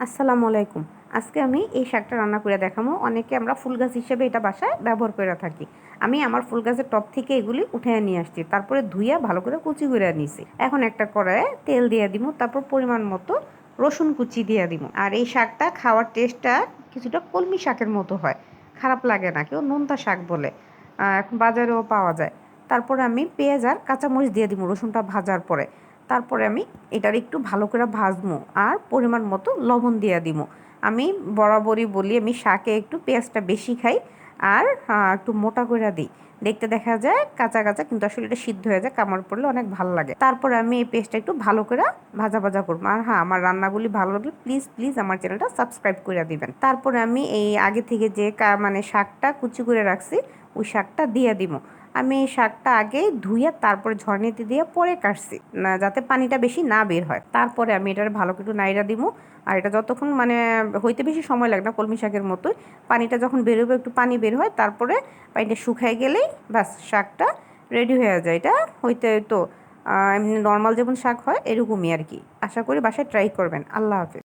আসসালামু আলাইকুম। আজকে আমি এই শাকটা রান্না করে দেখাবো। অনেকে আমরা ফুল গাছ হিসেবে এটা বাসায় ব্যবহার করে থাকি। আমি আমার ফুল গাছের টব থেকে এগুলি উঠিয়ে নিয়ে আসছি, তারপরে ধুইয়া ভালো করে কুচি করে নিছি। এখন একটা কড়াইয়ে তেল দিয়ে দিব, তারপর পরিমাণ মতো রসুন কুচি দিয়ে দিব। আর এই শাকটা খাওয়ার টেস্টটা কিছুটা কলমি শাকের মতো হয়, খারাপ লাগে না, কেউ নোনতা শাক বলে। এখন বাজারেও পাওয়া যায়। তারপরে আমি পেঁয়াজ আর কাঁচামরিচ দিয়ে দিব রসুনটা ভাজার পরে। তারপরে আমি এটার একটু ভালো করে ভাজবো আর পরিমাণ মতো লবণ দিয়ে দিব। আমি বরাবরই বলি আমি শাকে একটু পেঁয়াজটা বেশি খাই আর একটু মোটা করে দিই। দেখতে দেখা যায় কাঁচা কাঁচা, কিন্তু আসলে এটা সিদ্ধ হয়ে যায়, কামড় পড়লে অনেক ভালো লাগে। তারপরে আমি এই পেস্টটা একটু ভালো করে ভাজা ভাজা করবো। আর হ্যাঁ, আমার রান্নাগুলি ভালো লাগলে প্লিজ প্লিজ আমার চ্যানেলটা সাবস্ক্রাইব করে দিবেন। তারপরে আমি এই আগে থেকে যে মানে শাকটা কুচি করে রাখছি ওই শাকটা দিয়ে দিব। আমি এই শাকটা আগে ধুয়ে তারপরে ঝরনিতে দিয়ে পরে কাটছি, না যাতে পানিটা বেশি না বের হয়। তারপরে আমি এটার ভালো করে নাইড়া দিব। আর এটা যতক্ষণ মানে হইতে বেশি সময় লাগে না, কলমি শাকের মতোই। পানিটা যখন বেরোবে, একটু পানি বের হয়, তারপরে পানিটা শুকায় গেলেই ব্যাস শাকটা রেডি হয়ে যায়। এটা হইতে তো এমনি নর্মাল যেমন শাক হয় এরকমই আর কি। আশা করি বাসায় ট্রাই করবেন। আল্লাহ হাফেজ।